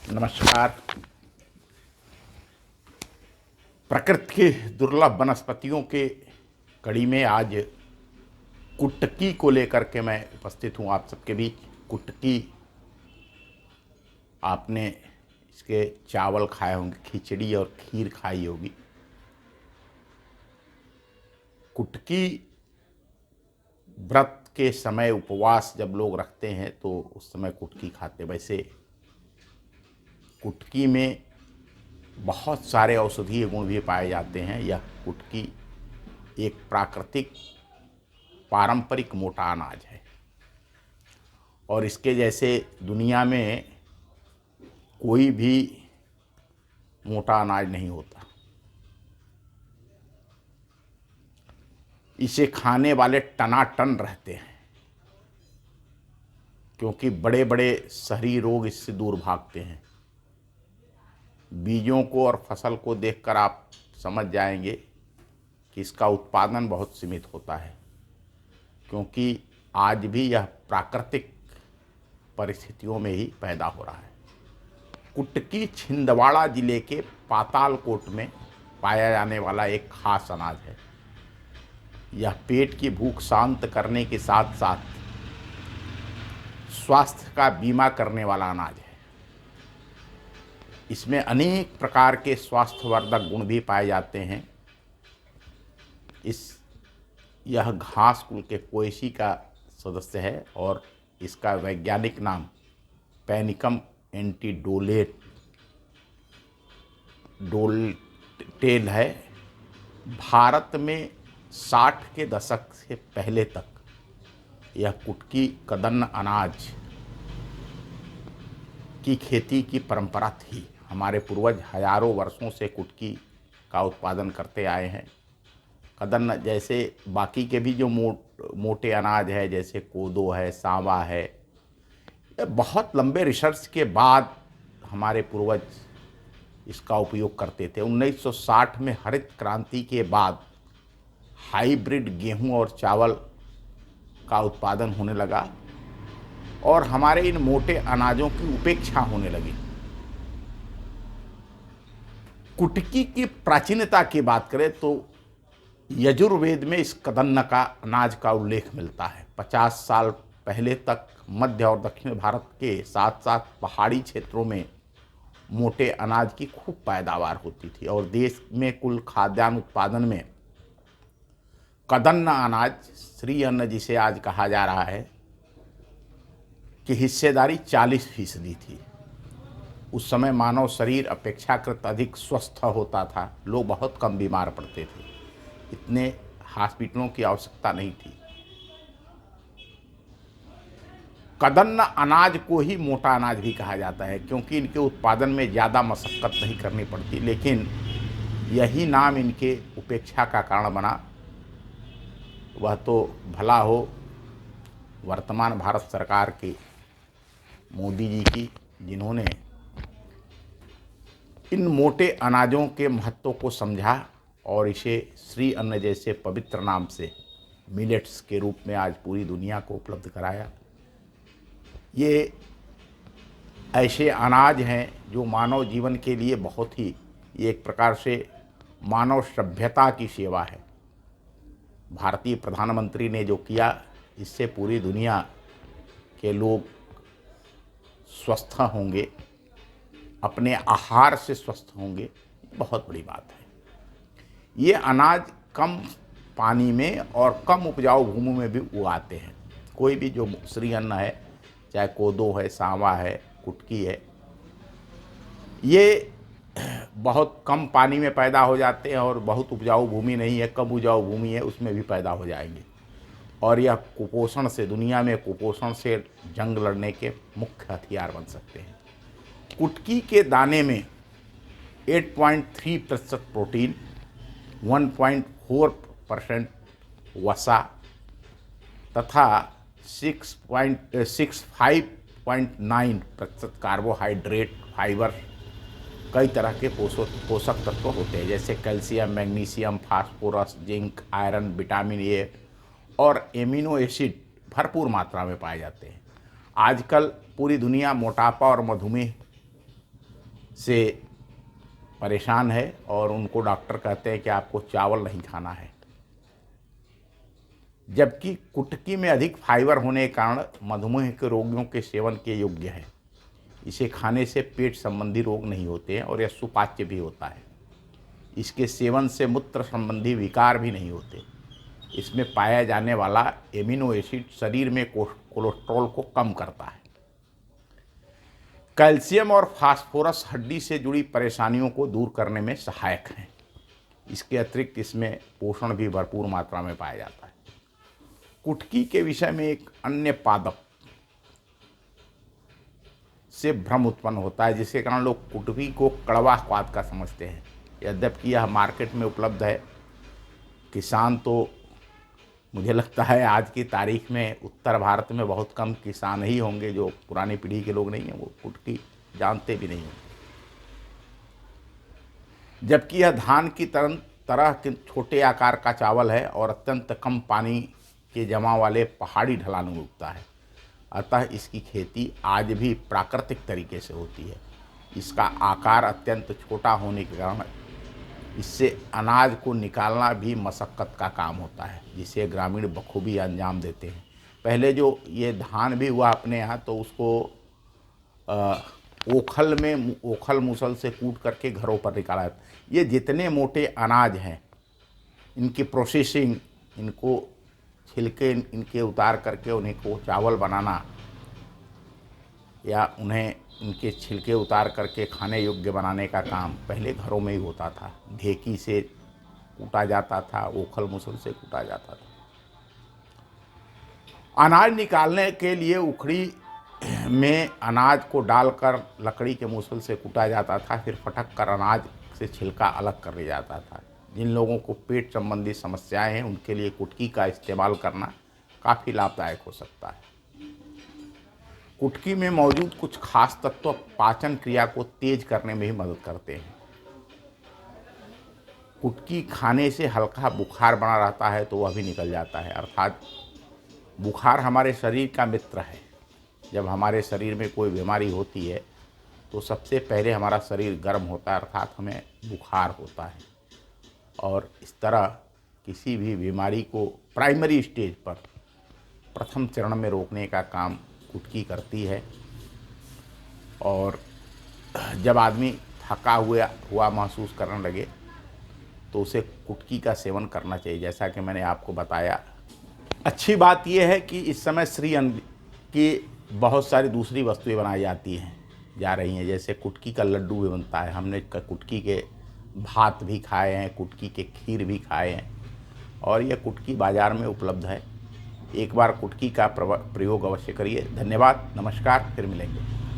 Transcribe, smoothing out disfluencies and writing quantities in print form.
नमस्कार। प्रकृति के दुर्लभ वनस्पतियों के कड़ी में आज कुटकी को लेकर के मैं उपस्थित हूँ आप सबके बीच। कुटकी, आपने इसके चावल खाए होंगे, खिचड़ी और खीर खाई होगी। कुटकी व्रत के समय उपवास जब लोग रखते हैं तो उस समय कुटकी खाते। वैसे कुटकी में बहुत सारे औषधीय गुण भी पाए जाते हैं। यह कुटकी एक प्राकृतिक पारंपरिक मोटा अनाज है और इसके जैसे दुनिया में कोई भी मोटा अनाज नहीं होता। इसे खाने वाले टनाटन रहते हैं क्योंकि बड़े बड़े शहरी रोग इससे दूर भागते हैं। बीजों को और फसल को देखकर आप समझ जाएंगे कि इसका उत्पादन बहुत सीमित होता है क्योंकि आज भी यह प्राकृतिक परिस्थितियों में ही पैदा हो रहा है। कुटकी छिंदवाड़ा जिले के पातालकोट में पाया जाने वाला एक खास अनाज है। यह पेट की भूख शांत करने के साथ साथ स्वास्थ्य का बीमा करने वाला अनाज है। इसमें अनेक प्रकार के स्वास्थ्यवर्धक गुण भी पाए जाते हैं। यह घास कुल के पोएसी का सदस्य है और इसका वैज्ञानिक नाम पैनिकम डोलटेल है। भारत में 60 के दशक से पहले तक यह कुटकी कदन्न अनाज की खेती की परंपरा थी। हमारे पूर्वज हजारों वर्षों से कुटकी का उत्पादन करते आए हैं। कदन्न जैसे बाकी के भी जो मोटे अनाज है, जैसे कोदो है, सांवा है, बहुत लंबे रिसर्च के बाद हमारे पूर्वज इसका उपयोग करते थे। 1960 में हरित क्रांति के बाद हाइब्रिड गेहूं और चावल का उत्पादन होने लगा और हमारे इन मोटे अनाजों की उपेक्षा होने लगी। कुटकी की प्राचीनता की बात करें तो यजुर्वेद में इस कदन्न का अनाज का उल्लेख मिलता है। 50 साल पहले तक मध्य और दक्षिण भारत के साथ साथ पहाड़ी क्षेत्रों में मोटे अनाज की खूब पैदावार होती थी और देश में कुल खाद्यान्न उत्पादन में कदन्न अनाज, श्री अन्न जिसे आज कहा जा रहा है, की हिस्सेदारी 40% थी। उस समय मानव शरीर अपेक्षाकृत अधिक स्वस्थ होता था। लोग बहुत कम बीमार पड़ते थे। इतने हॉस्पिटलों की आवश्यकता नहीं थी। कदन्न अनाज को ही मोटा अनाज भी कहा जाता है क्योंकि इनके उत्पादन में ज़्यादा मशक्क़त नहीं करनी पड़ती, लेकिन यही नाम इनके उपेक्षा का कारण बना। वह तो भला हो वर्तमान भारत सरकार के मोदी जी की, जिन्होंने इन मोटे अनाजों के महत्व को समझा और इसे श्री अन्न जैसे पवित्र नाम से मिलेट्स के रूप में आज पूरी दुनिया को उपलब्ध कराया। ये ऐसे अनाज हैं जो मानव जीवन के लिए बहुत ही, ये एक प्रकार से मानव सभ्यता की सेवा है। भारतीय प्रधानमंत्री ने जो किया, इससे पूरी दुनिया के लोग स्वस्थ होंगे, अपने आहार से स्वस्थ होंगे। बहुत बड़ी बात है। ये अनाज कम पानी में और कम उपजाऊ भूमि में भी उगाते हैं। कोई भी जो श्री अन्न है, चाहे कोदो है, सांवा है, कुटकी है, ये बहुत कम पानी में पैदा हो जाते हैं और बहुत उपजाऊ भूमि नहीं है, कम उपजाऊ भूमि है, उसमें भी पैदा हो जाएंगे। और यह कुपोषण से, दुनिया में कुपोषण से जंग लड़ने के मुख्य हथियार बन सकते हैं। कुटकी के दाने में 8.3% प्रोटीन, 1.4% वसा तथा 65.9% कार्बोहाइड्रेट, फाइबर, कई तरह के पोषक तत्व होते हैं जैसे calcium, magnesium, phosphorus, zinc, iron, vitamin A और एमिनो एसिड भरपूर मात्रा में पाए जाते हैं। आजकल पूरी दुनिया मोटापा और मधुमेह से परेशान है और उनको डॉक्टर कहते हैं कि आपको चावल नहीं खाना है, जबकि कुटकी में अधिक फाइबर होने के कारण मधुमेह के रोगियों के सेवन के योग्य है। इसे खाने से पेट संबंधी रोग नहीं होते हैं और यह सुपाच्य भी होता है। इसके सेवन से मूत्र संबंधी विकार भी नहीं होते। इसमें पाया जाने वाला एमिनो एसिड शरीर में कोलेस्ट्रॉल को कम करता है। कैल्शियम और फास्फोरस हड्डी से जुड़ी परेशानियों को दूर करने में सहायक हैं। इसके अतिरिक्त इसमें पोषण भी भरपूर मात्रा में पाया जाता है। कुटकी के विषय में एक अन्य पादप से भ्रम उत्पन्न होता है, जिसके कारण लोग कुटकी को कड़वा स्वाद का समझते हैं। यद्यपि यह मार्केट में उपलब्ध है। किसान तो मुझे लगता है आज की तारीख में उत्तर भारत में बहुत कम किसान ही होंगे जो पुरानी पीढ़ी के लोग नहीं हैं, वो कुटकी जानते भी नहीं होंगे। जबकि यह धान की तरह के छोटे आकार का चावल है और अत्यंत कम पानी के जमाव वाले पहाड़ी ढलानों में उगता है। अतः इसकी खेती आज भी प्राकृतिक तरीके से होती है। इसका आकार अत्यंत छोटा होने के कारण इससे अनाज को निकालना भी मशक्क़त का काम होता है, जिसे ग्रामीण बखूबी अंजाम देते हैं। पहले जो ये धान भी हुआ अपने यहाँ, तो उसको ओखल मूसल से कूट करके घरों पर निकाला। ये जितने मोटे अनाज हैं, इनकी प्रोसेसिंग, इनको छिलके इनके उतार करके उन्हें को चावल बनाना या उन्हें इनके छिलके उतार करके खाने योग्य बनाने का काम पहले घरों में ही होता था। ढेकी से कूटा जाता था, ओखल मूसल से कूटा जाता था। अनाज निकालने के लिए उखड़ी में अनाज को डालकर लकड़ी के मूसल से कूटा जाता था, फिर फटक कर अनाज से छिलका अलग कर लिया जाता था। जिन लोगों को पेट संबंधी समस्याएं हैं, उनके लिए कुटकी का इस्तेमाल करना काफ़ी लाभदायक हो सकता है। कुटकी में मौजूद कुछ खास तत्व पाचन क्रिया को तेज करने में भी मदद करते हैं। कुटकी खाने से हल्का बुखार बना रहता है तो वह भी निकल जाता है। अर्थात बुखार हमारे शरीर का मित्र है। जब हमारे शरीर में कोई बीमारी होती है तो सबसे पहले हमारा शरीर गर्म होता है, अर्थात हमें बुखार होता है। और इस तरह किसी भी बीमारी को प्राइमरी स्टेज पर प्रथम चरण में रोकने का काम कुटकी करती है। और जब आदमी थका हुआ महसूस करने लगे तो उसे कुटकी का सेवन करना चाहिए। जैसा कि मैंने आपको बताया, अच्छी बात यह है कि इस समय श्री अन्न की बहुत सारी दूसरी वस्तुएं बनाई जा रही हैं। जैसे कुटकी का लड्डू भी बनता है। हमने कुटकी के भात भी खाए हैं, कुटकी के खीर भी खाए हैं और यह कुटकी बाज़ार में उपलब्ध है। एक बार कुटकी का प्रयोग अवश्य करिए। धन्यवाद, नमस्कार, फिर मिलेंगे।